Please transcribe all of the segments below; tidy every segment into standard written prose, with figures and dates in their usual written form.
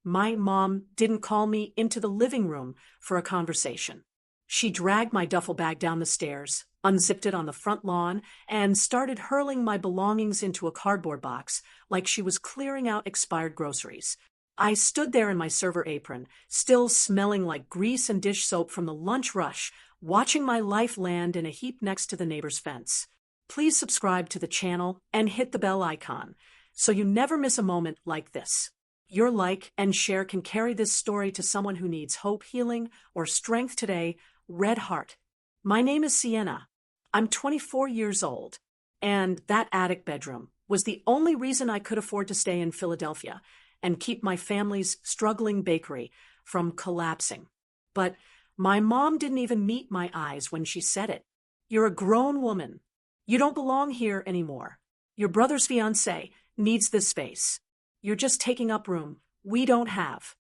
my mom didn't call me into the living room for a conversation. She dragged my duffel bag down the stairs, unzipped it on the front lawn, and started hurling my belongings into a cardboard box like she was clearing out expired groceries. I stood there in my server apron, still smelling like grease and dish soap from the lunch rush, watching my life land in a heap next to the neighbor's fence. Please subscribe to the channel and hit the bell icon so you never miss a moment like this. Your like and share can carry this story to someone who needs hope, healing, or strength today. Red heart. My name is Sienna. I'm 24 years old, and that attic bedroom was the only reason I could afford to stay in Philadelphia and keep my family's struggling bakery from collapsing. But my mom didn't even meet my eyes when she said it. You're a grown woman. You don't belong here anymore. Your brother's fiancée needs this space. You're just taking up room we don't have.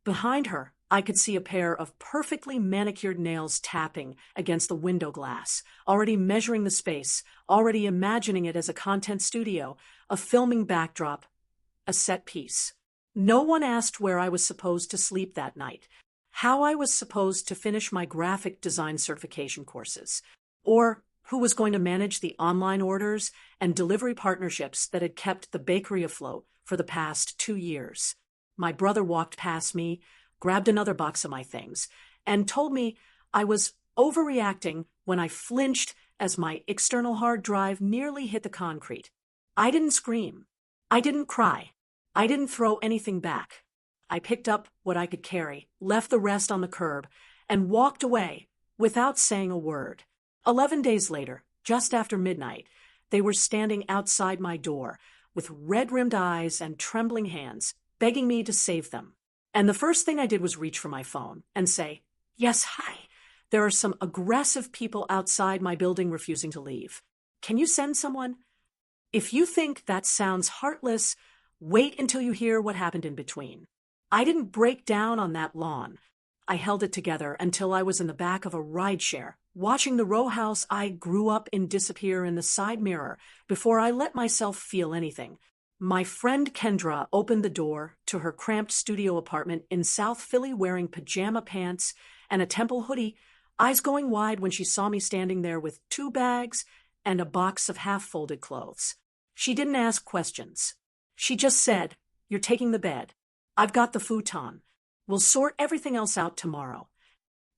Behind her, I could see a pair of perfectly manicured nails tapping against the window glass, already measuring the space, already imagining it as a content studio, a filming backdrop, a set piece. No one asked where I was supposed to sleep that night, how I was supposed to finish my graphic design certification courses, or who was going to manage the online orders and delivery partnerships that had kept the bakery afloat for the past 2 years. My brother walked past me, grabbed another box of my things, and told me I was overreacting when I flinched as my external hard drive nearly hit the concrete. I didn't scream. I didn't cry. I didn't throw anything back. I picked up what I could carry, left the rest on the curb, and walked away without saying a word. 11 days later, just after midnight, they were standing outside my door with red-rimmed eyes and trembling hands, begging me to save them. And the first thing I did was reach for my phone and say, "Yes, hi. There are some aggressive people outside my building refusing to leave. Can you send someone?" If you think that sounds heartless, wait until you hear what happened in between. I didn't break down on that lawn. I held it together until I was in the back of a rideshare, watching the row house I grew up in disappear in the side mirror before I let myself feel anything. My friend Kendra opened the door to her cramped studio apartment in South Philly wearing pajama pants and a Temple hoodie, eyes going wide when she saw me standing there with 2 bags and a box of half-folded clothes. She didn't ask questions. She just said, "You're taking the bed. I've got the futon. We'll sort everything else out tomorrow."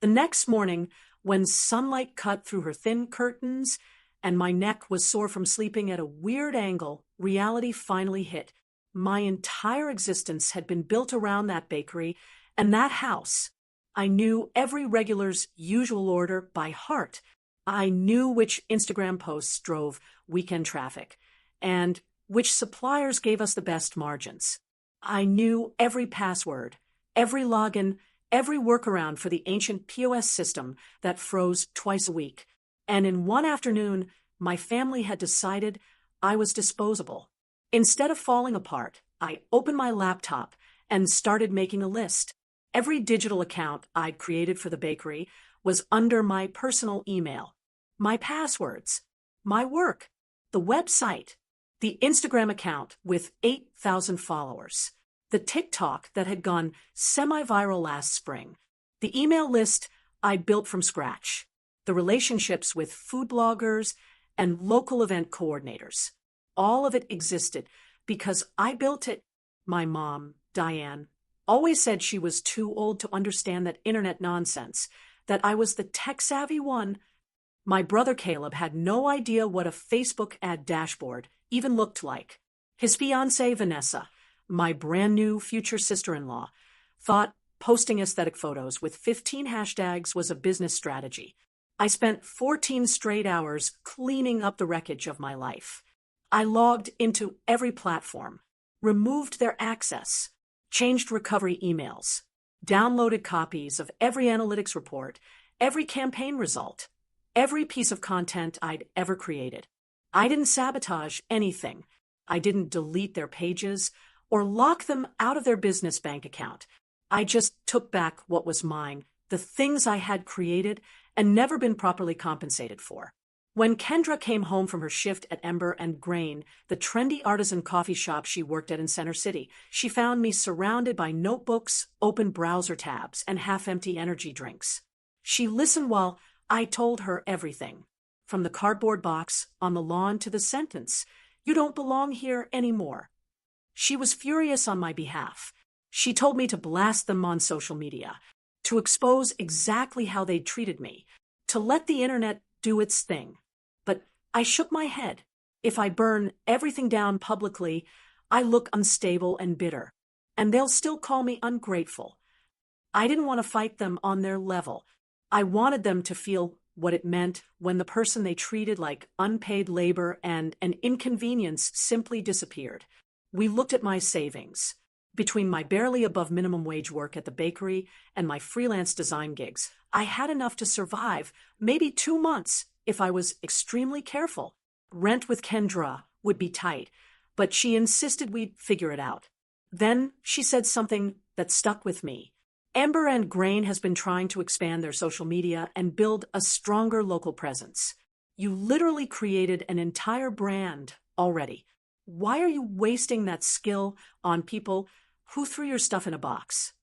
The next morning, when sunlight cut through her thin curtains and my neck was sore from sleeping at a weird angle, reality finally hit. My entire existence had been built around that bakery and that house. I knew every regular's usual order by heart. I knew which Instagram posts drove weekend traffic and which suppliers gave us the best margins. I knew every password, every login, every workaround for the ancient POS system that froze twice a week. And in one afternoon, my family had decided I was disposable. Instead of falling apart, I opened my laptop and started making a list. Every digital account I'd created for the bakery was under my personal email. My passwords, my work, the website, the Instagram account with 8,000 followers, the TikTok that had gone semi-viral last spring, the email list I'd built from scratch, the relationships with food bloggers and local event coordinators. All of it existed because I built it. My mom, Diane, always said she was too old to understand that internet nonsense, that I was the tech-savvy one. My brother Caleb had no idea what a Facebook ad dashboard even looked like. His fiancée, Vanessa, my brand new future sister-in-law, thought posting aesthetic photos with 15 hashtags was a business strategy. I spent 14 straight hours cleaning up the wreckage of my life. I logged into every platform, removed their access, changed recovery emails, downloaded copies of every analytics report, every campaign result, every piece of content I'd ever created. I didn't sabotage anything. I didn't delete their pages or lock them out of their business bank account. I just took back what was mine, the things I had created and never been properly compensated for. When Kendra came home from her shift at Ember and Grain, the trendy artisan coffee shop she worked at in Center City, she found me surrounded by notebooks, open browser tabs, and half-empty energy drinks. She listened while I told her everything, from the cardboard box on the lawn to the sentence, "You don't belong here anymore." She was furious on my behalf. She told me to blast them on social media, to expose exactly how they treated me, to let the internet do its thing. But I shook my head. If I burn everything down publicly, I look unstable and bitter, and they'll still call me ungrateful. I didn't want to fight them on their level. I wanted them to feel what it meant when the person they treated like unpaid labor and an inconvenience simply disappeared. We looked at my savings. Between my barely above minimum wage work at the bakery and my freelance design gigs, I had enough to survive maybe 2 months if I was extremely careful. Rent with Kendra would be tight, but she insisted we'd figure it out. Then she said something that stuck with me. Ember and Grain has been trying to expand their social media and build a stronger local presence. You literally created an entire brand already. Why are you wasting that skill on people who threw your stuff in a box?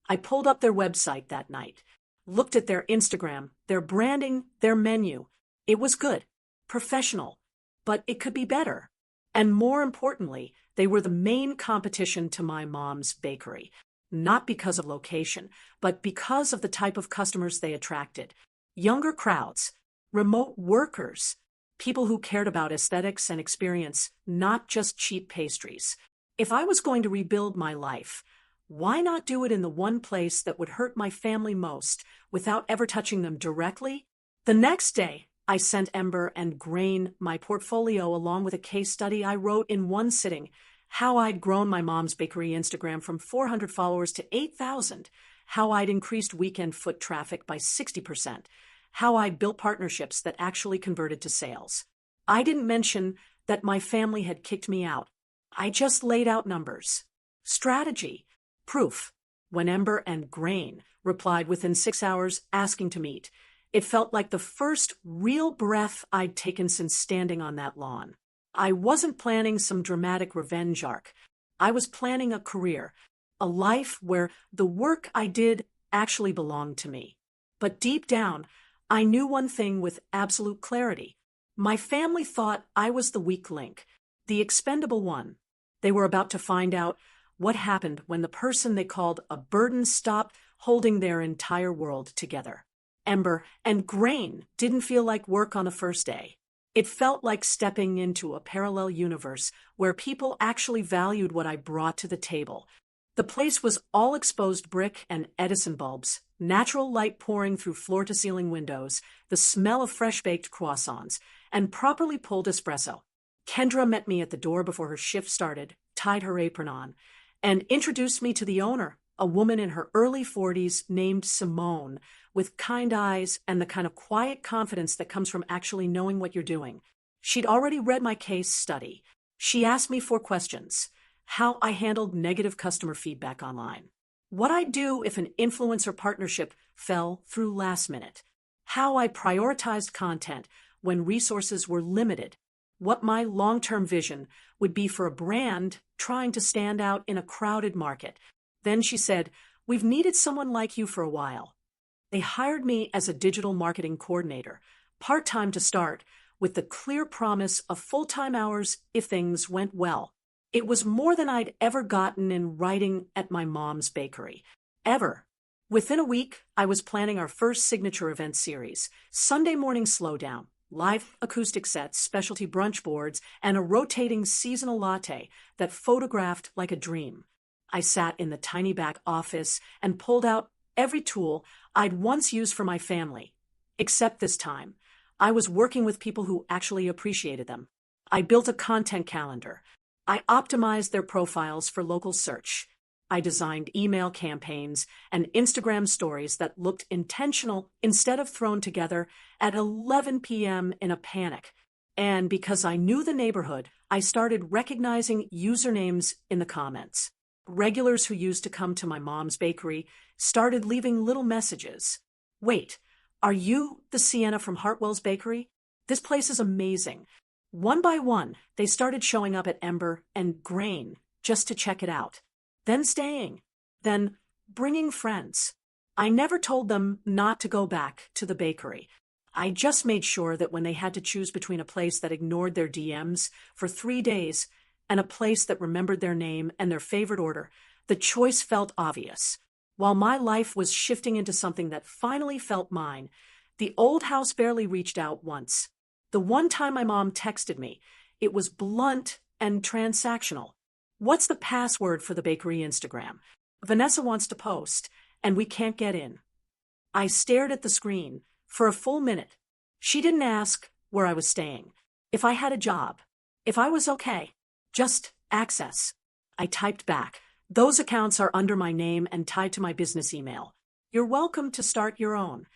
I pulled up their website that night, looked at their Instagram, their branding, their menu. It was good, professional, but it could be better. And more importantly, they were the main competition to my mom's bakery, not because of location, but because of the type of customers they attracted. Younger crowds, remote workers, people who cared about aesthetics and experience, not just cheap pastries. If I was going to rebuild my life, why not do it in the one place that would hurt my family most without ever touching them directly? The next day, I sent Ember and Grain my portfolio along with a case study I wrote in one sitting, how I'd grown my mom's bakery Instagram from 400 followers to 8,000, how I'd increased weekend foot traffic by 60%, how I'd built partnerships that actually converted to sales. I didn't mention that my family had kicked me out. I just laid out numbers, strategy, proof. When Ember and Grain replied within 6 hours asking to meet, it felt like the first real breath I'd taken since standing on that lawn. I wasn't planning some dramatic revenge arc. I was planning a career, a life where the work I did actually belonged to me. But deep down, I knew one thing with absolute clarity. My family thought I was the weak link, the expendable one. They were about to find out what happened when the person they called a burden stopped holding their entire world together. Ember and Grain didn't feel like work on the first day. It felt like stepping into a parallel universe where people actually valued what I brought to the table. The place was all exposed brick and Edison bulbs, natural light pouring through floor-to-ceiling windows, the smell of fresh-baked croissants, and properly pulled espresso. Kendra met me at the door before her shift started, tied her apron on, and introduced me to the owner, a woman in her early 40s named Simone, with kind eyes and the kind of quiet confidence that comes from actually knowing what you're doing. She'd already read my case study. She asked me 4 questions. How I handled negative customer feedback online, what I'd do if an influencer partnership fell through last minute, how I prioritized content when resources were limited, what my long-term vision would be for a brand trying to stand out in a crowded market. Then she said, "We've needed someone like you for a while." They hired me as a digital marketing coordinator, part-time to start, with the clear promise of full-time hours if things went well. It was more than I'd ever gotten in writing at my mom's bakery. Ever. Within a week, I was planning our first signature event series, Sunday morning slowdown, live acoustic sets, specialty brunch boards, and a rotating seasonal latte that photographed like a dream. I sat in the tiny back office and pulled out every tool I'd once used for my family. Except this time, I was working with people who actually appreciated them. I built a content calendar. I optimized their profiles for local search. I designed email campaigns and Instagram stories that looked intentional instead of thrown together at 11 p.m. in a panic. And because I knew the neighborhood, I started recognizing usernames in the comments. Regulars who used to come to my mom's bakery started leaving little messages. "Wait, are you the Sienna from Hartwell's Bakery?" This place is amazing. One by one, they started showing up at Ember and Grain just to check it out. Then staying. Then bringing friends. I never told them not to go back to the bakery. I just made sure that when they had to choose between a place that ignored their DMs for 3 days and a place that remembered their name and their favorite order, the choice felt obvious. While my life was shifting into something that finally felt mine, the old house barely reached out once. The one time my mom texted me, it was blunt and transactional. "What's the password for the bakery Instagram? Vanessa wants to post, and we can't get in." I stared at the screen for a full minute. She didn't ask where I was staying, if I had a job, if I was okay. Just access. I typed back, "Those accounts are under my name and tied to my business email. You're welcome to start your own."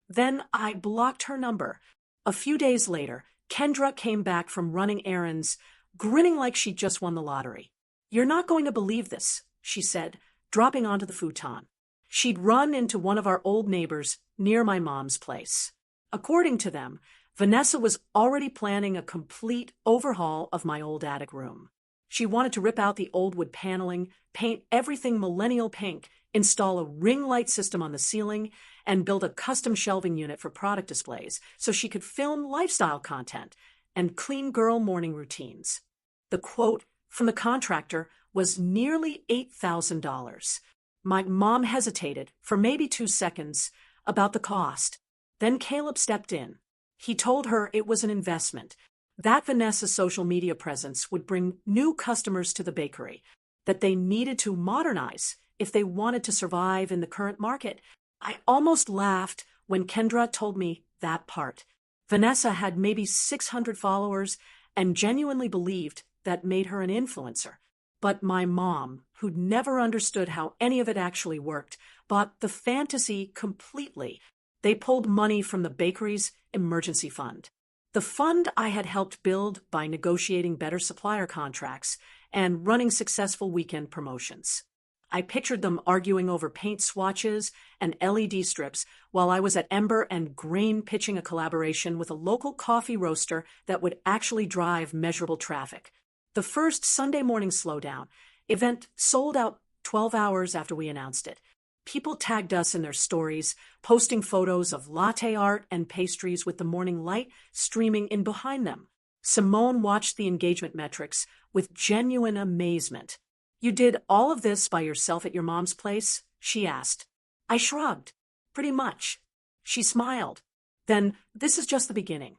Then I blocked her number. A few days later, Kendra came back from running errands, grinning like she'd just won the lottery. "You're not going to believe this," she said, dropping onto the futon. She'd run into one of our old neighbors near my mom's place. According to them, Vanessa was already planning a complete overhaul of my old attic room. She wanted to rip out the old wood paneling, paint everything millennial pink, install a ring light system on the ceiling, and build a custom shelving unit for product displays so she could film lifestyle content and clean girl morning routines. The quote from the contractor was nearly $8,000. My mom hesitated for maybe 2 seconds about the cost. Then Caleb stepped in. He told her it was an investment, that Vanessa's social media presence would bring new customers to the bakery, that they needed to modernize if they wanted to survive in the current market. I almost laughed when Kendra told me that part. Vanessa had maybe 600 followers and genuinely believed that made her an influencer. But my mom, who'd never understood how any of it actually worked, bought the fantasy completely. They pulled money from the bakery's emergency fund. The fund I had helped build by negotiating better supplier contracts and running successful weekend promotions. I pictured them arguing over paint swatches and LED strips while I was at Ember and Grain pitching a collaboration with a local coffee roaster that would actually drive measurable traffic. The first Sunday morning slowdown event sold out 12 hours after we announced it. People tagged us in their stories, posting photos of latte art and pastries with the morning light streaming in behind them. Simone watched the engagement metrics with genuine amazement. "You did all of this by yourself at your mom's place?" she asked. I shrugged. "Pretty much." She smiled. "Then this is just the beginning."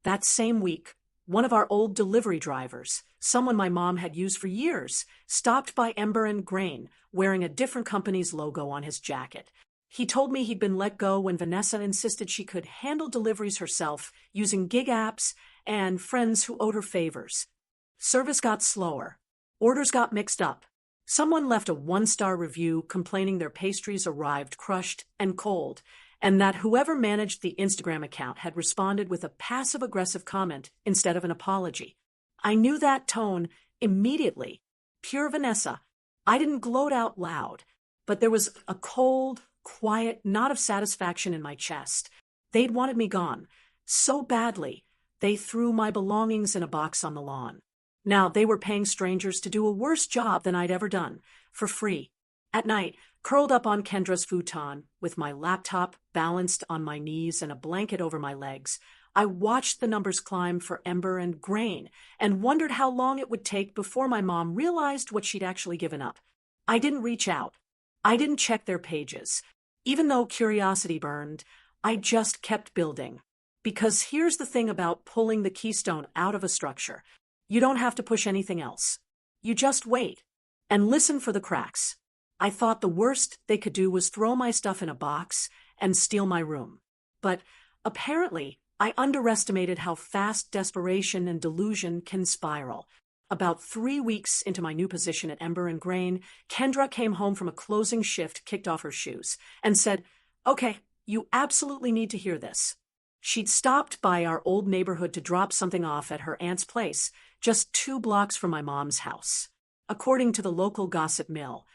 That same week, one of our old delivery drivers, someone my mom had used for years, stopped by Ember and Grain, wearing a different company's logo on his jacket. He told me he'd been let go when Vanessa insisted she could handle deliveries herself using gig apps and friends who owed her favors. Service got slower. Orders got mixed up. Someone left a 1-star review complaining their pastries arrived crushed and cold, and that whoever managed the Instagram account had responded with a passive-aggressive comment instead of an apology. I knew that tone immediately. Pure Vanessa. I didn't gloat out loud, but there was a cold, quiet knot of satisfaction in my chest. They'd wanted me gone so badly, they threw my belongings in a box on the lawn. Now they were paying strangers to do a worse job than I'd ever done, for free. At night, curled up on Kendra's futon, with my laptop balanced on my knees and a blanket over my legs, I watched the numbers climb for Ember and Grain and wondered how long it would take before my mom realized what she'd actually given up. I didn't reach out. I didn't check their pages. Even though curiosity burned, I just kept building. Because here's the thing about pulling the keystone out of a structure. You don't have to push anything else. You just wait and listen for the cracks. I thought the worst they could do was throw my stuff in a box and steal my room. But apparently, I underestimated how fast desperation and delusion can spiral. About 3 weeks into my new position at Ember and Grain, Kendra came home from a closing shift, kicked off her shoes, and said, "Okay, you absolutely need to hear this." She'd stopped by our old neighborhood to drop something off at her aunt's place, just 2 blocks from my mom's house. According to the local gossip mill,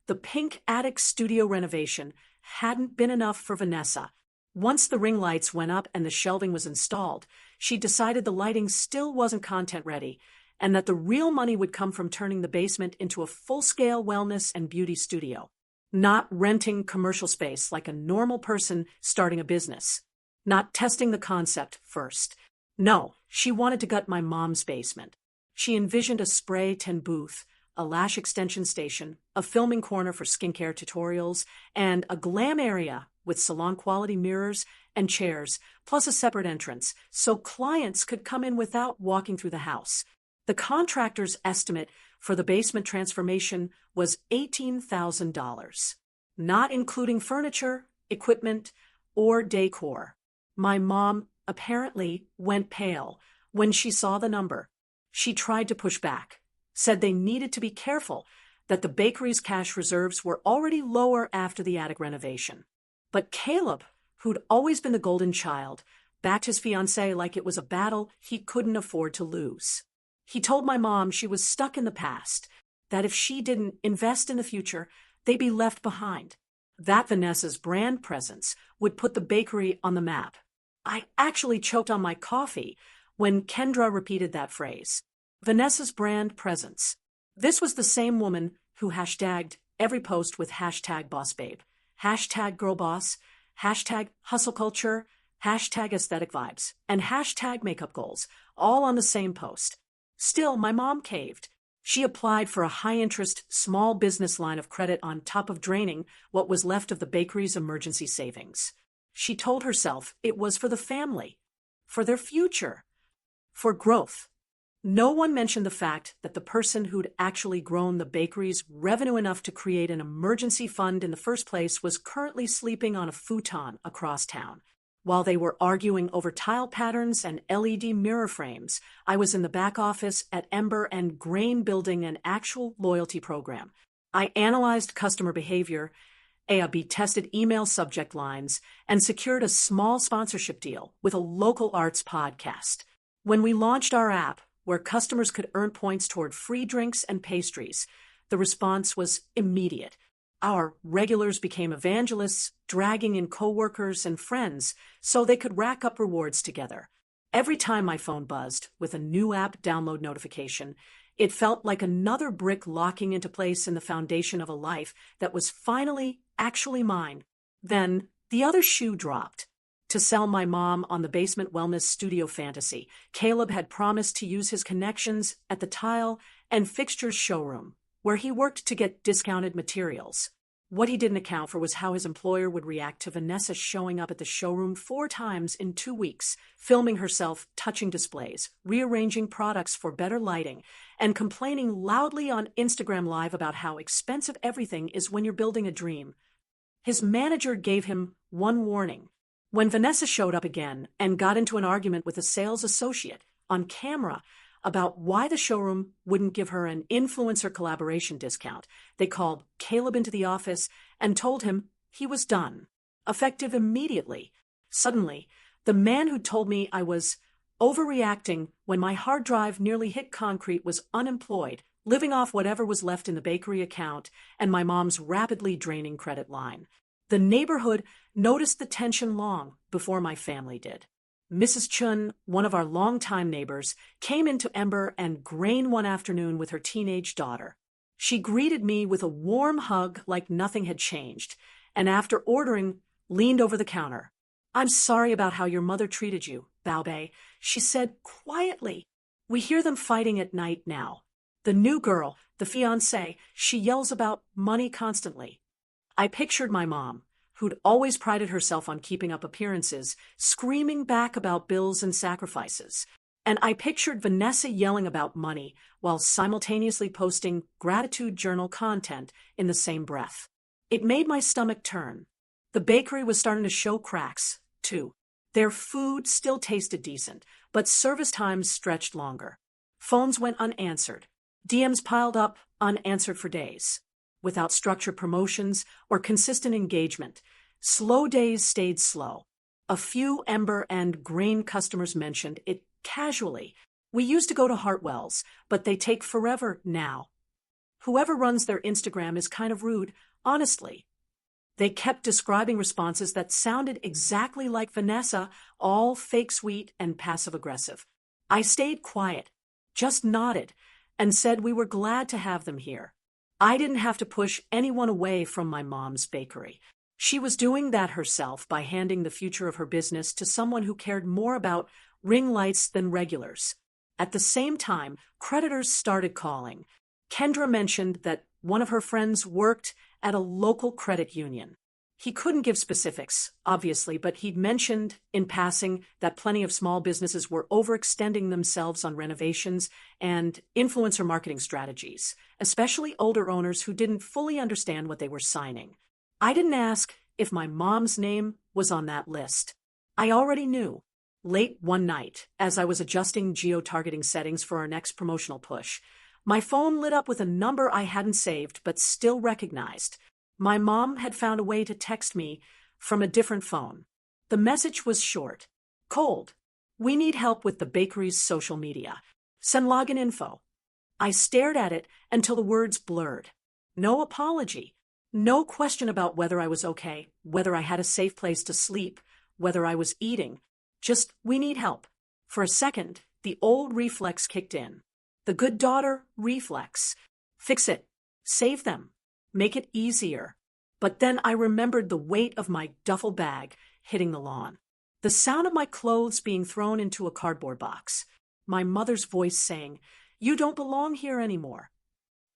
the pink attic studio renovation hadn't been enough for Vanessa. Once the ring lights went up and the shelving was installed, she decided the lighting still wasn't content ready, and that the real money would come from turning the basement into a full-scale wellness and beauty studio. Not renting commercial space like a normal person starting a business. Not testing the concept first. No, she wanted to gut my mom's basement. She envisioned a spray tan booth, a lash extension station, a filming corner for skincare tutorials, and a glam area with salon-quality mirrors and chairs, plus a separate entrance, so clients could come in without walking through the house. The contractor's estimate for the basement transformation was $18,000, not including furniture, equipment, or decor. My mom apparently went pale when she saw the number. She tried to push back, said they needed to be careful, that the bakery's cash reserves were already lower after the attic renovation. But Caleb, who'd always been the golden child, backed his fiancée like it was a battle he couldn't afford to lose. He told my mom she was stuck in the past, that if she didn't invest in the future, they'd be left behind. That Vanessa's brand presence would put the bakery on the map. I actually choked on my coffee when Kendra repeated that phrase. Vanessa's brand presence. This was the same woman who hashtagged every post with hashtag bossbabe, hashtag girlboss, hashtag hustle culture, hashtag aesthetic vibes, and hashtag makeup goals, all on the same post. Still, my mom caved. She applied for a high-interest small business line of credit on top of draining what was left of the bakery's emergency savings. She told herself it was for the family, for their future, for growth. No one mentioned the fact that the person who'd actually grown the bakery's revenue enough to create an emergency fund in the first place was currently sleeping on a futon across town. While they were arguing over tile patterns and LED mirror frames, I was in the back office at Ember and Grain building an actual loyalty program. I analyzed customer behavior, A/B tested email subject lines, and secured a small sponsorship deal with a local arts podcast. When we launched our app, where customers could earn points toward free drinks and pastries, the response was immediate. Our regulars became evangelists, dragging in coworkers and friends so they could rack up rewards together. Every time my phone buzzed with a new app download notification, it felt like another brick locking into place in the foundation of a life that was finally actually mine. Then the other shoe dropped. To sell my mom on the basement wellness studio fantasy, Caleb had promised to use his connections at the tile and fixtures showroom, where he worked to get discounted materials. What he didn't account for was how his employer would react to Vanessa showing up at the showroom 4 times in 2 weeks, filming herself touching displays, rearranging products for better lighting, and complaining loudly on Instagram Live about how expensive everything is when you're building a dream. His manager gave him one warning. When Vanessa showed up again and got into an argument with a sales associate on camera about why the showroom wouldn't give her an influencer collaboration discount, they called Caleb into the office and told him he was done, effective immediately. Suddenly, the man who told me I was overreacting when my hard drive nearly hit concrete was unemployed, living off whatever was left in the bakery account and my mom's rapidly draining credit line. The neighborhood noticed the tension long before my family did. Mrs. Chun, one of our longtime neighbors, came into Ember and Grain one afternoon with her teenage daughter. She greeted me with a warm hug like nothing had changed, and after ordering, leaned over the counter. "I'm sorry about how your mother treated you, Baobei," she said quietly. "We hear them fighting at night now. The new girl, the fiancée, she yells about money constantly." I pictured my mom, who'd always prided herself on keeping up appearances, screaming back about bills and sacrifices. And I pictured Vanessa yelling about money while simultaneously posting gratitude journal content in the same breath. It made my stomach turn. The bakery was starting to show cracks, too. Their food still tasted decent, but service times stretched longer. Phones went unanswered. DMs piled up, unanswered for days. Without structured promotions or consistent engagement, slow days stayed slow. A few Ember and Grain customers mentioned it casually. "We used to go to Hartwell's, but they take forever now." Whoever runs their Instagram is kind of rude, honestly. They kept describing responses that sounded exactly like Vanessa, all fake sweet and passive-aggressive. I stayed quiet, just nodded, and said we were glad to have them here. I didn't have to push anyone away from my mom's bakery. She was doing that herself by handing the future of her business to someone who cared more about ring lights than regulars. At the same time, creditors started calling. Kendra mentioned that one of her friends worked at a local credit union. He couldn't give specifics, obviously, but he'd mentioned in passing that plenty of small businesses were overextending themselves on renovations and influencer marketing strategies, especially older owners who didn't fully understand what they were signing. I didn't ask if my mom's name was on that list. I already knew. Late one night, as I was adjusting geo-targeting settings for our next promotional push, my phone lit up with a number I hadn't saved but still recognized. My mom had found a way to text me from a different phone. The message was short. Cold. We need help with the bakery's social media. Send login info. I stared at it until the words blurred. No apology. No question about whether I was okay, whether I had a safe place to sleep, whether I was eating. Just, we need help. For a second, the old reflex kicked in. The good daughter reflex. Fix it. Save them. Make it easier. But then I remembered the weight of my duffel bag hitting the lawn. The sound of my clothes being thrown into a cardboard box. My mother's voice saying, "You don't belong here anymore."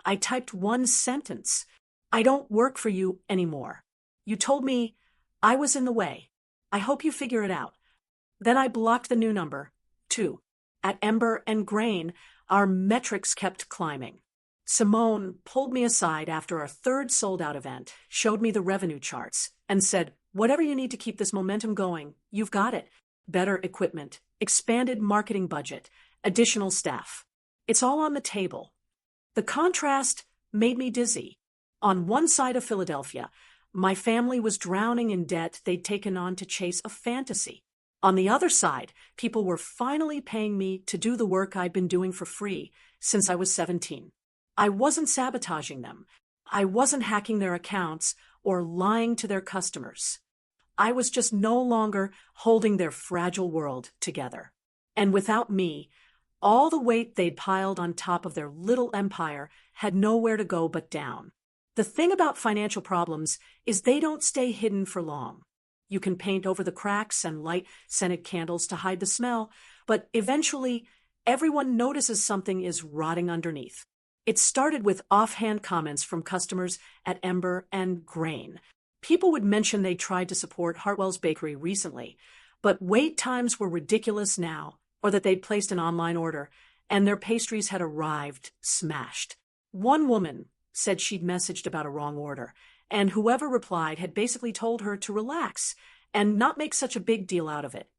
I typed one sentence. "I don't work for you anymore. You told me I was in the way. I hope you figure it out." Then I blocked the new number, 2. At Ember and Grain, our metrics kept climbing. Simone pulled me aside after our third sold-out event, showed me the revenue charts, and said, "Whatever you need to keep this momentum going, you've got it. Better equipment, expanded marketing budget, additional staff. It's all on the table." The contrast made me dizzy. On one side of Philadelphia, my family was drowning in debt they'd taken on to chase a fantasy. On the other side, people were finally paying me to do the work I'd been doing for free since I was 17. I wasn't sabotaging them. I wasn't hacking their accounts or lying to their customers. I was just no longer holding their fragile world together. And without me, all the weight they'd piled on top of their little empire had nowhere to go but down. The thing about financial problems is they don't stay hidden for long. You can paint over the cracks and light scented candles to hide the smell, but eventually everyone notices something is rotting underneath. It started with offhand comments from customers at Ember and Grain. People would mention they tried to support Hartwell's Bakery recently, but wait times were ridiculous now, or that they'd placed an online order, and their pastries had arrived smashed. One woman said she'd messaged about a wrong order, and whoever replied had basically told her to relax and not make such a big deal out of it.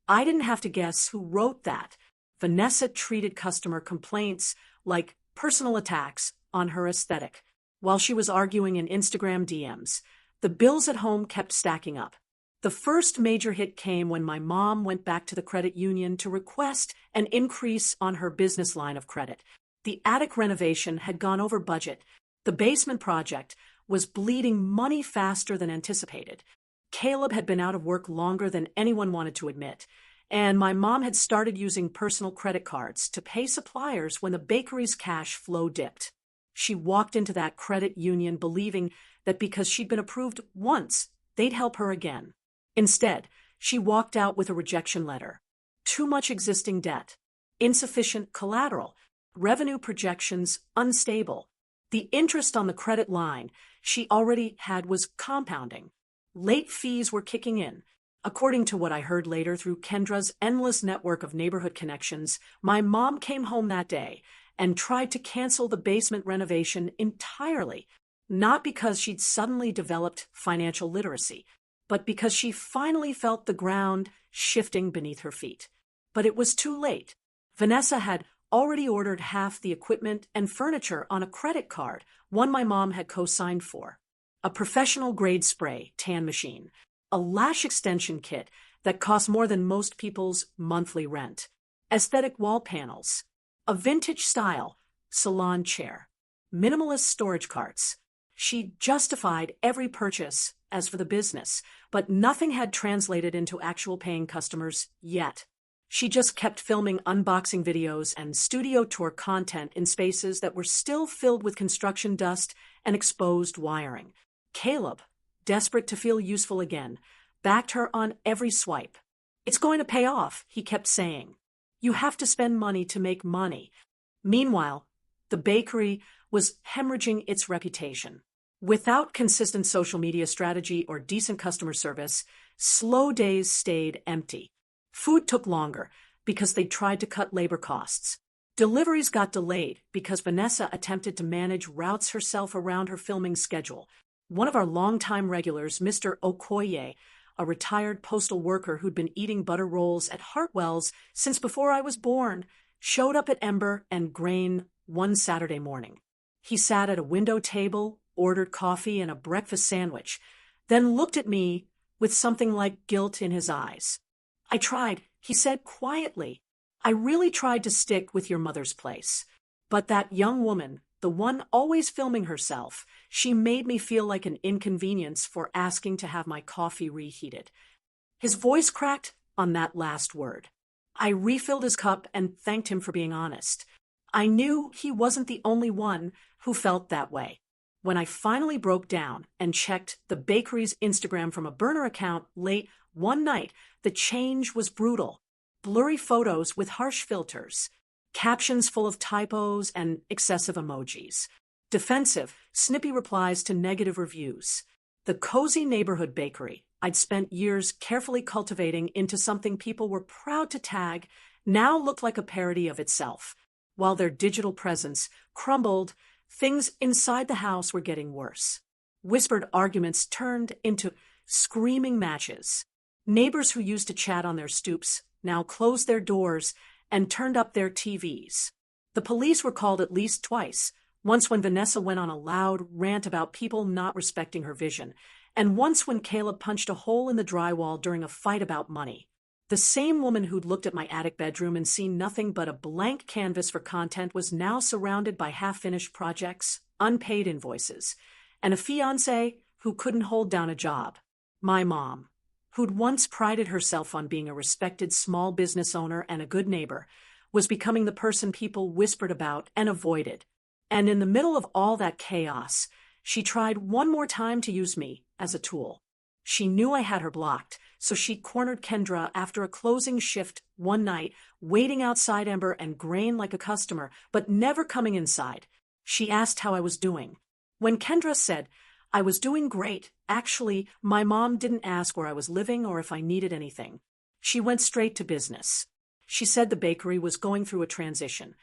I didn't have to guess who wrote that. Vanessa treated customer complaints like personal attacks on her aesthetic. While she was arguing in Instagram DMs, the bills at home kept stacking up. The first major hit came when my mom went back to the credit union to request an increase on her business line of credit. The attic renovation had gone over budget. The basement project was bleeding money faster than anticipated. Caleb had been out of work longer than anyone wanted to admit, and my mom had started using personal credit cards to pay suppliers when the bakery's cash flow dipped. She walked into that credit union believing that because she'd been approved once, they'd help her again. Instead, she walked out with a rejection letter. Too much existing debt, insufficient collateral, revenue projections unstable. The interest on the credit line she already had was compounding. Late fees were kicking in. According to what I heard later through Kendra's endless network of neighborhood connections, my mom came home that day and tried to cancel the basement renovation entirely, not because she'd suddenly developed financial literacy, but because she finally felt the ground shifting beneath her feet. But it was too late. Vanessa had already ordered half the equipment and furniture on a credit card, one my mom had co-signed for. A professional-grade spray tan machine, a lash extension kit that cost more than most people's monthly rent, aesthetic wall panels, a vintage-style salon chair, minimalist storage carts. She justified every purchase as for the business, but nothing had translated into actual paying customers yet. She just kept filming unboxing videos and studio tour content in spaces that were still filled with construction dust and exposed wiring. Caleb, desperate to feel useful again, backed her on every swipe. "It's going to pay off," he kept saying. "You have to spend money to make money." Meanwhile, the bakery was hemorrhaging its reputation. Without consistent social media strategy or decent customer service, slow days stayed empty. Food took longer because they tried to cut labor costs. Deliveries got delayed because Vanessa attempted to manage routes herself around her filming schedule. One of our longtime regulars, Mr. Okoye, a retired postal worker who'd been eating butter rolls at Hartwell's since before I was born, showed up at Ember and Grain one Saturday morning. He sat at a window table, ordered coffee and a breakfast sandwich, then looked at me with something like guilt in his eyes. "I tried," he said quietly. "I really tried to stick with your mother's place. But that young woman, the one always filming herself, she made me feel like an inconvenience for asking to have my coffee reheated." His voice cracked on that last word. I refilled his cup and thanked him for being honest. I knew he wasn't the only one who felt that way. When I finally broke down and checked the bakery's Instagram from a burner account late one night, the change was brutal. Blurry photos with harsh filters, captions full of typos and excessive emojis, defensive, snippy replies to negative reviews. The cozy neighborhood bakery I'd spent years carefully cultivating into something people were proud to tag now looked like a parody of itself. While their digital presence crumbled, things inside the house were getting worse. Whispered arguments turned into screaming matches. Neighbors who used to chat on their stoops now closed their doors and turned up their TVs. The police were called at least twice, once when Vanessa went on a loud rant about people not respecting her vision, and once when Caleb punched a hole in the drywall during a fight about money. The same woman who'd looked at my attic bedroom and seen nothing but a blank canvas for content was now surrounded by half-finished projects, unpaid invoices, and a fiancé who couldn't hold down a job. My mom, who'd once prided herself on being a respected small business owner and a good neighbor, was becoming the person people whispered about and avoided. And in the middle of all that chaos, she tried one more time to use me as a tool. She knew I had her blocked, so she cornered Kendra after a closing shift one night, waiting outside Ember and Grain like a customer, but never coming inside. She asked how I was doing. When Kendra said, "I was doing great. Actually, my mom didn't ask where I was living or if I needed anything." She went straight to business. She said the bakery was going through a transition,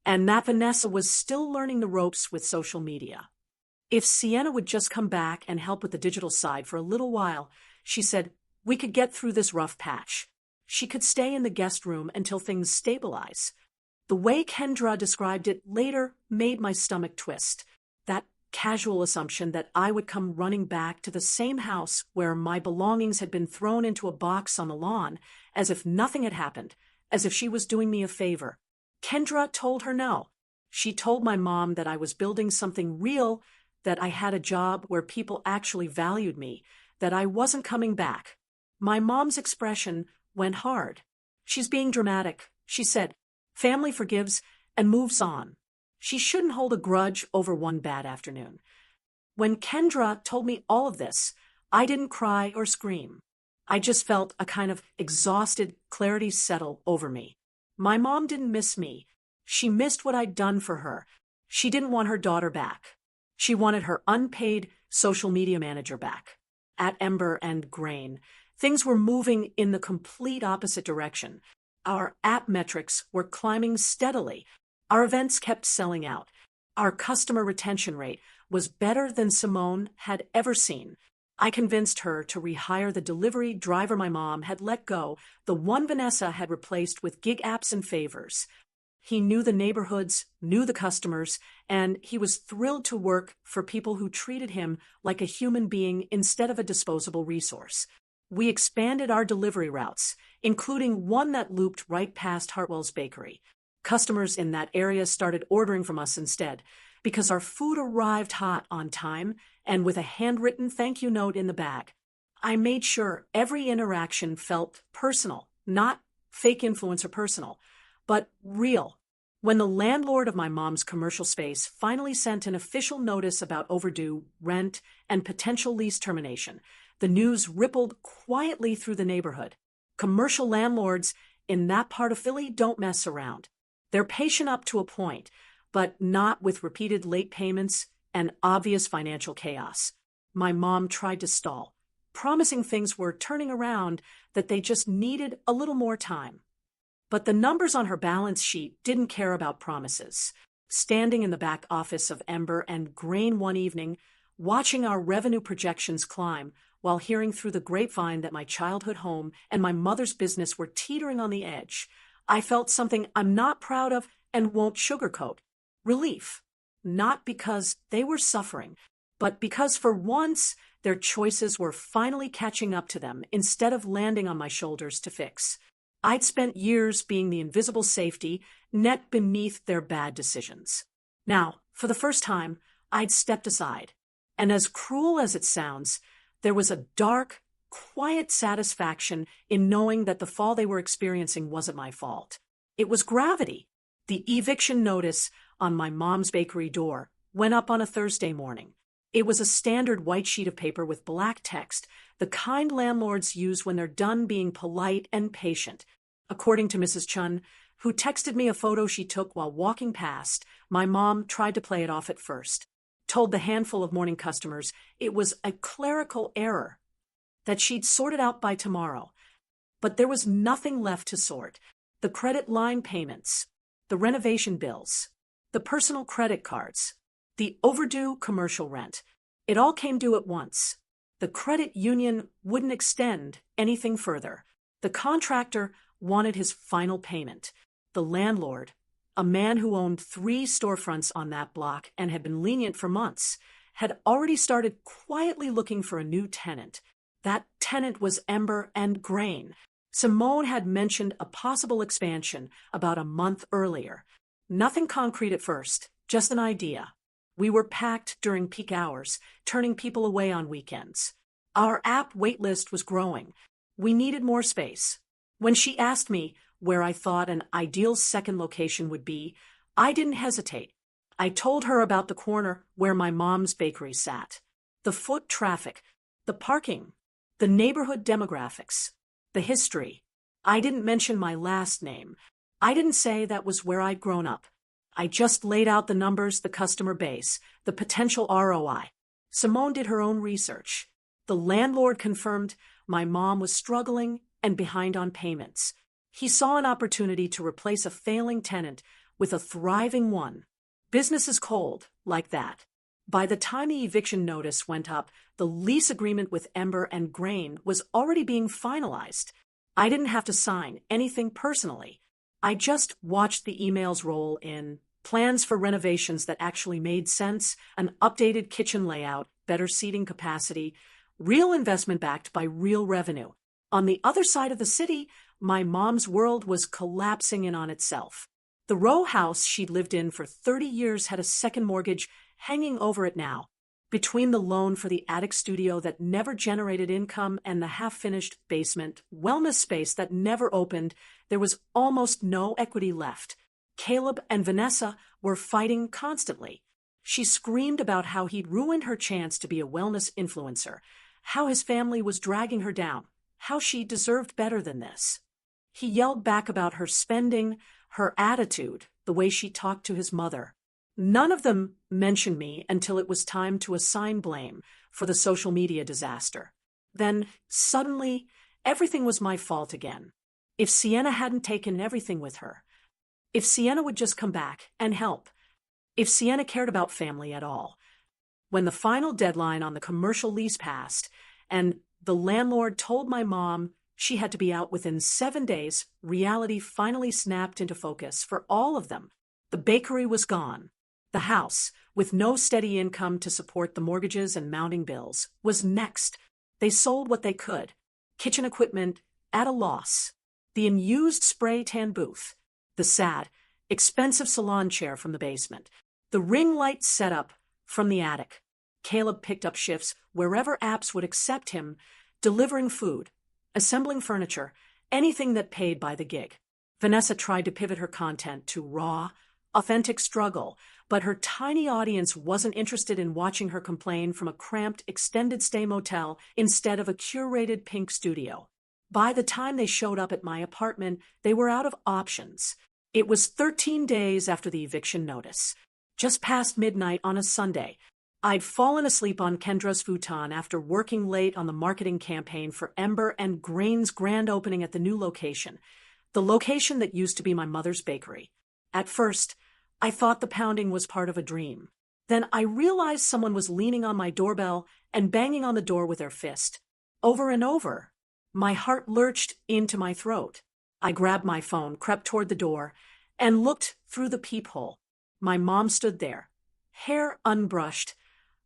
and that Vanessa was still learning the ropes with social media. If Sienna would just come back and help with the digital side for a little while, she said, we could get through this rough patch. She could stay in the guest room until things stabilize. The way Kendra described it later made my stomach twist. That casual assumption that I would come running back to the same house where my belongings had been thrown into a box on the lawn, as if nothing had happened, as if she was doing me a favor. Kendra told her no. She told my mom that I was building something real, that I had a job where people actually valued me, that I wasn't coming back. My mom's expression went hard. "She's being dramatic," she said. "Family forgives and moves on. She shouldn't hold a grudge over one bad afternoon." When Kendra told me all of this, I didn't cry or scream. I just felt a kind of exhausted clarity settle over me. My mom didn't miss me. She missed what I'd done for her. She didn't want her daughter back. She wanted her unpaid social media manager back. At Ember and Grain, things were moving in the complete opposite direction. Our app metrics were climbing steadily. Our events kept selling out. Our customer retention rate was better than Simone had ever seen. I convinced her to rehire the delivery driver my mom had let go, the one Vanessa had replaced with gig apps and favors. He knew the neighborhoods, knew the customers, and he was thrilled to work for people who treated him like a human being instead of a disposable resource. We expanded our delivery routes, including one that looped right past Hartwell's bakery. Customers in that area started ordering from us instead, because our food arrived hot on time and with a handwritten thank you note in the bag. I made sure every interaction felt personal, not fake influencer personal, but real. When the landlord of my mom's commercial space finally sent an official notice about overdue rent and potential lease termination, the news rippled quietly through the neighborhood. Commercial landlords in that part of Philly don't mess around. They're patient up to a point, but not with repeated late payments and obvious financial chaos. My mom tried to stall, promising things were turning around, that they just needed a little more time. But the numbers on her balance sheet didn't care about promises. Standing in the back office of Ember and Grain one evening, watching our revenue projections climb, while hearing through the grapevine that my childhood home and my mother's business were teetering on the edge, I felt something I'm not proud of and won't sugarcoat. Relief. Not because they were suffering, but because for once their choices were finally catching up to them instead of landing on my shoulders to fix. I'd spent years being the invisible safety net beneath their bad decisions. Now, for the first time, I'd stepped aside. And as cruel as it sounds, there was a dark, quiet satisfaction in knowing that the fall they were experiencing wasn't my fault. It was gravity. The eviction notice on my mom's bakery door went up on a Thursday morning. It was a standard white sheet of paper with black text, the kind landlords use when they're done being polite and patient. According to Mrs. Chun, who texted me a photo she took while walking past, my mom tried to play it off at first, told the handful of morning customers it was a clerical error, that she'd sort it out by tomorrow. But there was nothing left to sort. The credit line payments, the renovation bills, the personal credit cards, the overdue commercial rent. It all came due at once. The credit union wouldn't extend anything further. The contractor wanted his final payment. The landlord, a man who owned 3 storefronts on that block and had been lenient for months, had already started quietly looking for a new tenant. That tenant was Ember and Grain. Simone had mentioned a possible expansion about a month earlier. Nothing concrete at first, just an idea. We were packed during peak hours, turning people away on weekends. Our app waitlist was growing. We needed more space. When she asked me where I thought an ideal second location would be, I didn't hesitate. I told her about the corner where my mom's bakery sat. The foot traffic, the parking, the neighborhood demographics, the history. I didn't mention my last name. I didn't say that was where I'd grown up. I just laid out the numbers, the customer base, the potential ROI. Simone did her own research. The landlord confirmed my mom was struggling and behind on payments. He saw an opportunity to replace a failing tenant with a thriving one. Business is cold, like that. By the time the eviction notice went up, the lease agreement with Ember and Grain was already being finalized. I didn't have to sign anything personally. I just watched the emails roll in. Plans for renovations that actually made sense, an updated kitchen layout, better seating capacity, real investment backed by real revenue. On the other side of the city, my mom's world was collapsing in on itself. The row house she'd lived in for 30 years had a second mortgage hanging over it now. Between the loan for the attic studio that never generated income and the half-finished basement wellness space that never opened, there was almost no equity left. Caleb and Vanessa were fighting constantly. She screamed about how he'd ruined her chance to be a wellness influencer, how his family was dragging her down, how she deserved better than this. He yelled back about her spending, her attitude, the way she talked to his mother. None of them mentioned me until it was time to assign blame for the social media disaster. Then, suddenly, everything was my fault again. If Sienna hadn't taken everything with her, if Sienna would just come back and help, if Sienna cared about family at all. When the final deadline on the commercial lease passed, and the landlord told my mom she had to be out within 7 days, reality finally snapped into focus for all of them. The bakery was gone. The house, with no steady income to support the mortgages and mounting bills, was next. They sold what they could. Kitchen equipment at a loss. The unused spray tan booth. The sad, expensive salon chair from the basement. The ring light setup from the attic. Caleb picked up shifts wherever apps would accept him, delivering food, assembling furniture, anything that paid by the gig. Vanessa tried to pivot her content to raw, authentic struggle, but her tiny audience wasn't interested in watching her complain from a cramped extended-stay motel instead of a curated pink studio. By the time they showed up at my apartment, they were out of options. It was 13 days after the eviction notice. Just past midnight on a Sunday, I'd fallen asleep on Kendra's futon after working late on the marketing campaign for Ember and Grain's grand opening at the new location, the location that used to be my mother's bakery. At first, I thought the pounding was part of a dream. Then I realized someone was leaning on my doorbell and banging on the door with their fist. Over and over. My heart lurched into my throat. I grabbed my phone, crept toward the door, and looked through the peephole. My mom stood there, hair unbrushed,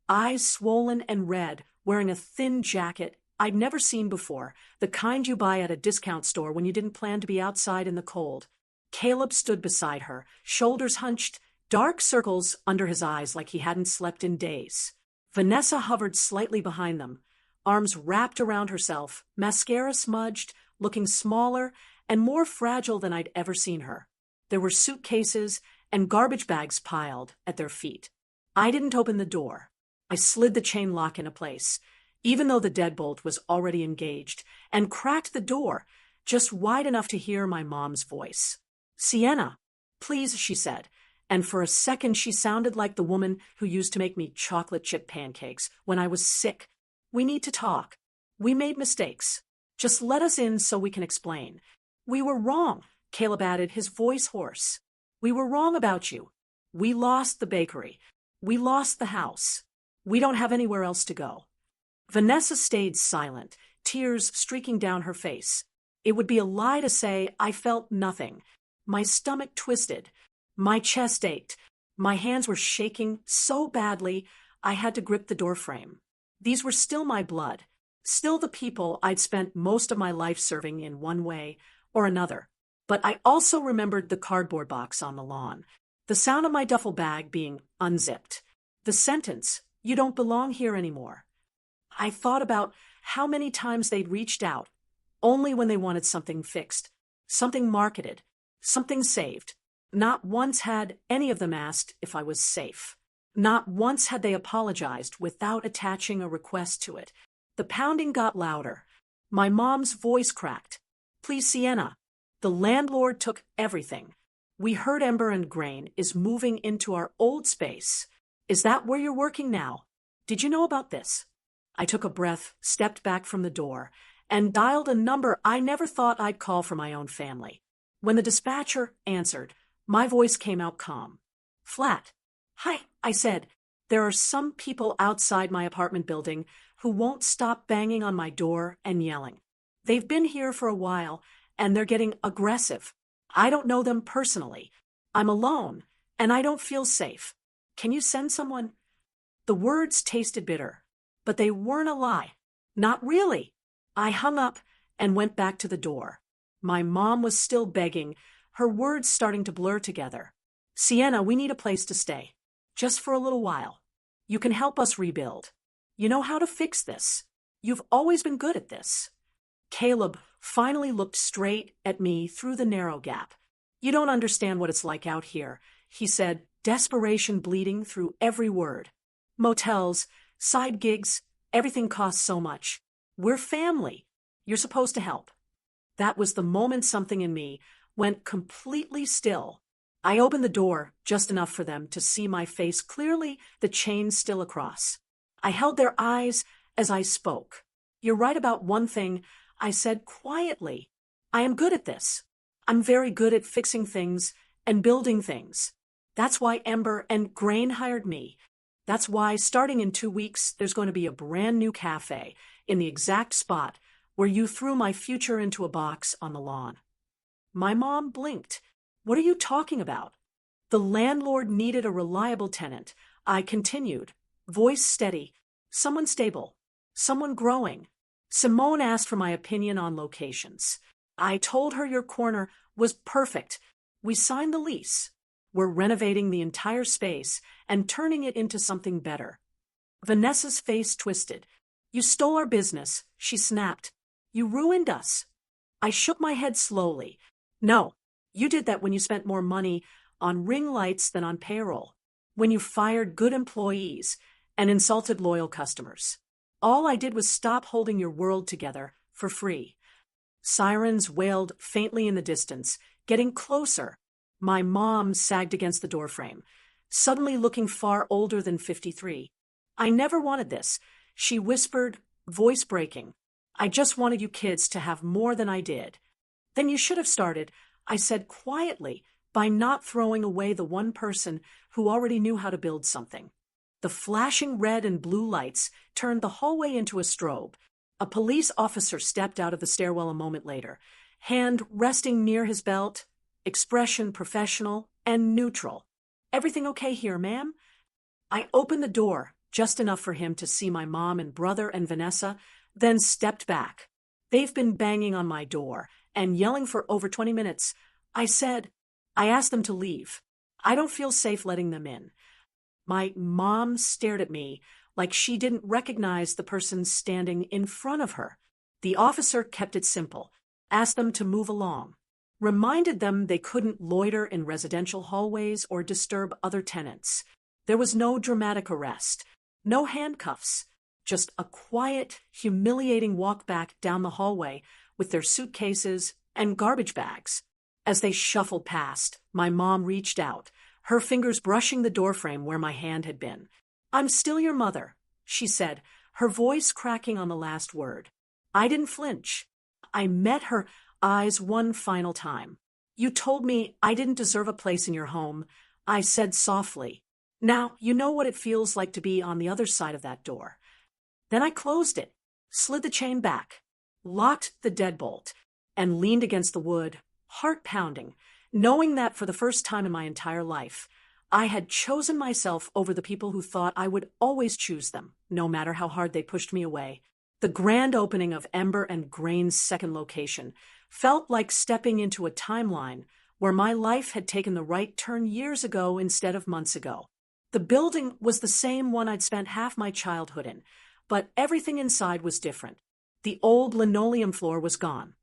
eyes swollen and red, wearing a thin jacket I'd never seen before, the kind you buy at a discount store when you didn't plan to be outside in the cold. Caleb stood beside her, shoulders hunched, dark circles under his eyes like he hadn't slept in days. Vanessa hovered slightly behind them, arms wrapped around herself, mascara smudged, looking smaller and more fragile than I'd ever seen her. There were suitcases and garbage bags piled at their feet. I didn't open the door. I slid the chain lock into place, even though the deadbolt was already engaged, and cracked the door, just wide enough to hear my mom's voice. "Sienna, please," she said, and for a second she sounded like the woman who used to make me chocolate chip pancakes when I was sick. "We need to talk. We made mistakes. Just let us in so we can explain." "We were wrong," Caleb added, his voice hoarse. "We were wrong about you. We lost the bakery. We lost the house. We don't have anywhere else to go." Vanessa stayed silent, tears streaking down her face. It would be a lie to say I felt nothing. My stomach twisted. My chest ached. My hands were shaking so badly I had to grip the doorframe. These were still my blood, still the people I'd spent most of my life serving in one way or another. But I also remembered the cardboard box on the lawn, the sound of my duffel bag being unzipped, the sentence, "You don't belong here anymore." I thought about how many times they'd reached out, only when they wanted something fixed, something marketed, something saved. Not once had any of them asked if I was safe. Not once had they apologized without attaching a request to it. The pounding got louder. My mom's voice cracked. "Please, Sienna. The landlord took everything. We heard Ember and Grain is moving into our old space. Is that where you're working now? Did you know about this?" I took a breath, stepped back from the door, and dialed a number I never thought I'd call for my own family. When the dispatcher answered, my voice came out calm. Flat. "Hi," I said. "There are some people outside my apartment building who won't stop banging on my door and yelling. They've been here for a while, and they're getting aggressive. I don't know them personally. I'm alone, and I don't feel safe. Can you send someone?" The words tasted bitter, but they weren't a lie. Not really. I hung up and went back to the door. My mom was still begging, her words starting to blur together. "Sienna, we need a place to stay. Just for a little while. You can help us rebuild. You know how to fix this. You've always been good at this." Caleb finally looked straight at me through the narrow gap. "You don't understand what it's like out here," he said, desperation bleeding through every word. "Motels, side gigs, everything costs so much. We're family. You're supposed to help." That was the moment something in me went completely still. I opened the door just enough for them to see my face clearly, the chain still across. I held their eyes as I spoke. "You're right about one thing," I said quietly. "I am good at this. I'm very good at fixing things and building things. That's why Ember and Grain hired me. That's why, starting in 2 weeks, there's going to be a brand new cafe in the exact spot where you threw my future into a box on the lawn." My mom blinked. "What are you talking about?" "The landlord needed a reliable tenant," I continued, voice steady. "Someone stable. Someone growing. Simone asked for my opinion on locations. I told her your corner was perfect. We signed the lease. We're renovating the entire space and turning it into something better." Vanessa's face twisted. You stole our business, she snapped. You ruined us. I shook my head slowly. No, you did that when you spent more money on ring lights than on payroll, when you fired good employees and insulted loyal customers. All I did was stop holding your world together for free. Sirens wailed faintly in the distance, getting closer. My mom sagged against the doorframe, suddenly looking far older than 53. I never wanted this, she whispered, voice breaking. I just wanted you kids to have more than I did. Then you should have started, I said quietly, by not throwing away the one person who already knew how to build something. The flashing red and blue lights turned the hallway into a strobe. A police officer stepped out of the stairwell a moment later, hand resting near his belt, expression professional and neutral. Everything okay here, ma'am? I opened the door, just enough for him to see my mom and brother and Vanessa, then stepped back. They've been banging on my door and yelling for over 20 minutes. I asked them to leave. I don't feel safe letting them in. My mom stared at me like she didn't recognize the person standing in front of her. The officer kept it simple, asked them to move along, reminded them they couldn't loiter in residential hallways or disturb other tenants. There was no dramatic arrest, no handcuffs, just a quiet, humiliating walk back down the hallway with their suitcases and garbage bags. As they shuffled past, my mom reached out, her fingers brushing the doorframe where my hand had been. I'm still your mother, she said, her voice cracking on the last word. I didn't flinch. I met her eyes one final time. You told me I didn't deserve a place in your home, I said softly. Now you know what it feels like to be on the other side of that door. Then I closed it, slid the chain back, locked the deadbolt, and leaned against the wood, heart pounding, knowing that for the first time in my entire life, I had chosen myself over the people who thought I would always choose them, no matter how hard they pushed me away. The grand opening of Ember and Grain's second location felt like stepping into a timeline where my life had taken the right turn years ago instead of months ago. The building was the same one I'd spent half my childhood in, but everything inside was different. The old linoleum floor was gone,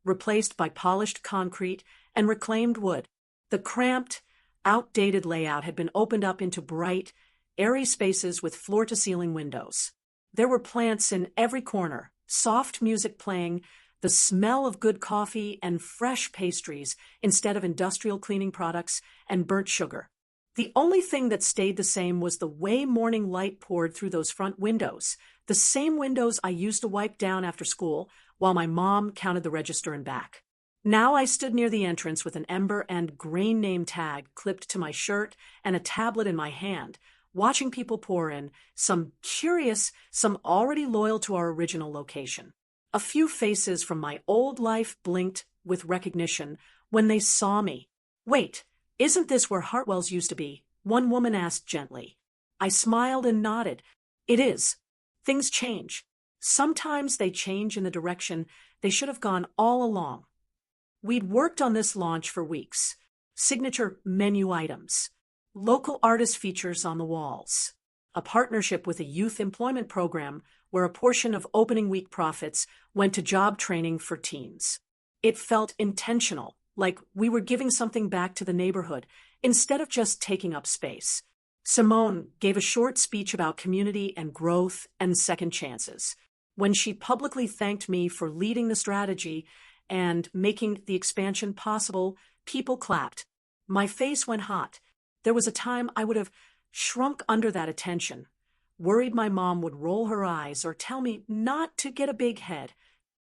replaced by polished concrete and reclaimed wood. The cramped, outdated layout had been opened up into bright, airy spaces with floor-to-ceiling windows. There were plants in every corner, soft music playing, the smell of good coffee and fresh pastries instead of industrial cleaning products and burnt sugar. The only thing that stayed the same was the way morning light poured through those front windows, the same windows I used to wipe down after school while my mom counted the register and back. Now I stood near the entrance with an Ember and Grain name tag clipped to my shirt and a tablet in my hand, watching people pour in, some curious, some already loyal to our original location. A few faces from my old life blinked with recognition when they saw me. Wait, isn't this where Hartwell's used to be? One woman asked gently. I smiled and nodded. It is. Things change. Sometimes they change in the direction they should have gone all along. We'd worked on this launch for weeks. Signature menu items, local artist features on the walls, a partnership with a youth employment program where a portion of opening week profits went to job training for teens. It felt intentional, like we were giving something back to the neighborhood instead of just taking up space. Simone gave a short speech about community and growth and second chances. When she publicly thanked me for leading the strategy and making the expansion possible, people clapped. My face went hot. There was a time I would have shrunk under that attention, worried my mom would roll her eyes or tell me not to get a big head.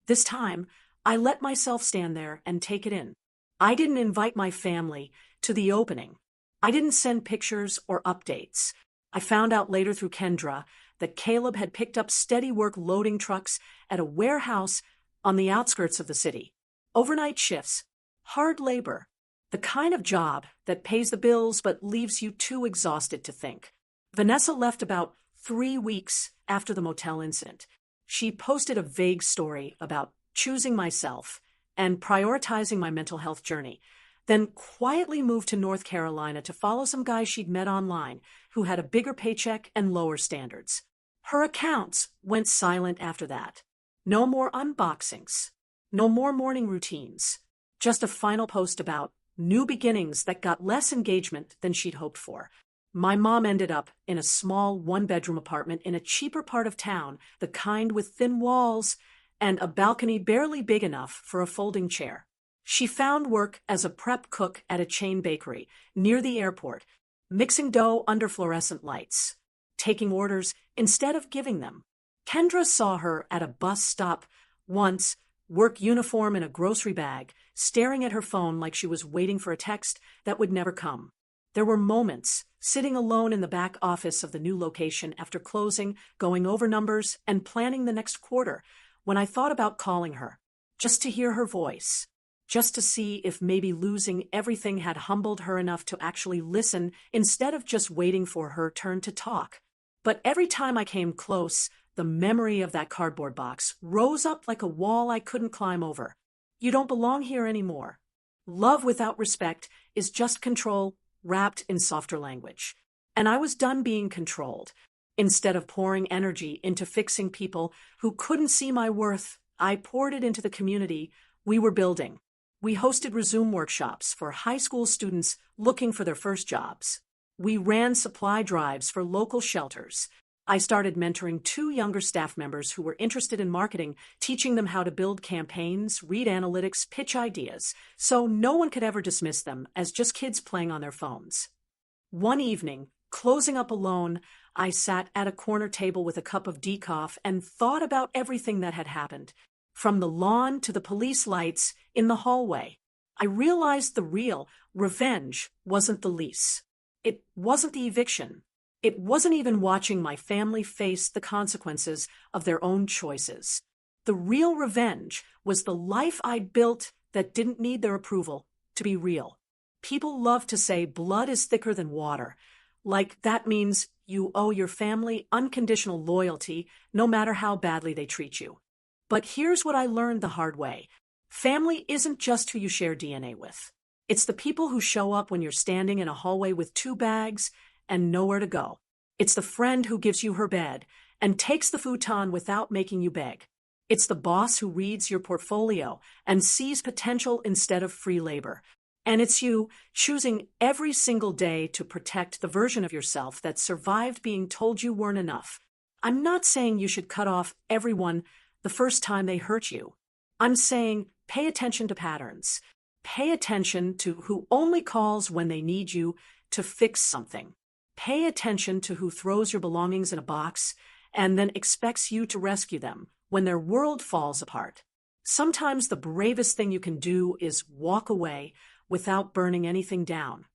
This time, I let myself stand there and take it in. I didn't invite my family to the opening. I didn't send pictures or updates. I found out later through Kendra that Caleb had picked up steady work loading trucks at a warehouse on the outskirts of the city. Overnight shifts, hard labor, the kind of job that pays the bills but leaves you too exhausted to think. Vanessa left about 3 weeks after the motel incident. She posted a vague story about choosing myself and prioritizing my mental health journey. then quietly moved to North Carolina to follow some guy she'd met online who had a bigger paycheck and lower standards. Her accounts went silent after that. No more unboxings. No more morning routines. Just a final post about new beginnings that got less engagement than she'd hoped for. My mom ended up in a small one-bedroom apartment in a cheaper part of town, the kind with thin walls and a balcony barely big enough for a folding chair. She found work as a prep cook at a chain bakery near the airport, mixing dough under fluorescent lights, taking orders instead of giving them. Kendra saw her at a bus stop once, work uniform in a grocery bag, staring at her phone like she was waiting for a text that would never come. There were moments, sitting alone in the back office of the new location after closing, going over numbers, and planning the next quarter, when I thought about calling her, just to hear her voice, just to see if maybe losing everything had humbled her enough to actually listen instead of just waiting for her turn to talk. But every time I came close, the memory of that cardboard box rose up like a wall I couldn't climb over. You don't belong here anymore. Love without respect is just control wrapped in softer language. And I was done being controlled. Instead of pouring energy into fixing people who couldn't see my worth, I poured it into the community we were building. We hosted Resume workshops for high school students looking for their first jobs. We ran supply drives for local shelters. I started mentoring 2 younger staff members who were interested in marketing, teaching them how to build campaigns, read analytics, pitch ideas, so no one could ever dismiss them as just kids playing on their phones. One evening, closing up alone, I sat at a corner table with a cup of decaf and thought about everything that had happened, from the lawn to the police lights in the hallway. I realized the real revenge wasn't the lease. It wasn't the eviction. It wasn't even watching my family face the consequences of their own choices. The real revenge was the life I'd built that didn't need their approval to be real. People love to say blood is thicker than water, like that means you owe your family unconditional loyalty no matter how badly they treat you. But here's what I learned the hard way. Family isn't just who you share DNA with. It's the people who show up when you're standing in a hallway with 2 bags and nowhere to go. It's the friend who gives you her bed and takes the futon without making you beg. It's the boss who reads your portfolio and sees potential instead of free labor. And it's you choosing every single day to protect the version of yourself that survived being told you weren't enough. I'm not saying you should cut off everyone the first time they hurt you. I'm saying pay attention to patterns. Pay attention to who only calls when they need you to fix something. Pay attention to who throws your belongings in a box and then expects you to rescue them when their world falls apart. Sometimes the bravest thing you can do is walk away without burning anything down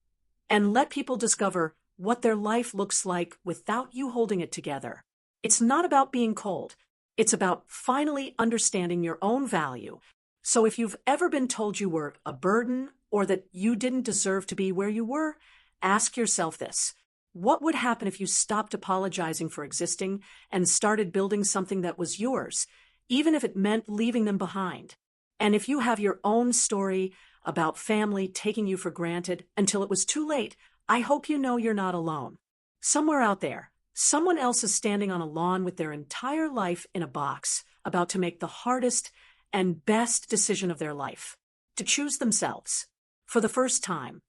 and let people discover what their life looks like without you holding it together. It's not about being cold. It's about finally understanding your own value. So if you've ever been told you were a burden or that you didn't deserve to be where you were, ask yourself this. What would happen if you stopped apologizing for existing and started building something that was yours, even if it meant leaving them behind? And if you have your own story about family taking you for granted until it was too late, I hope you know you're not alone. Somewhere out there, someone else is standing on a lawn with their entire life in a box, about to make the hardest and best decision of their life, to choose themselves, for the first time,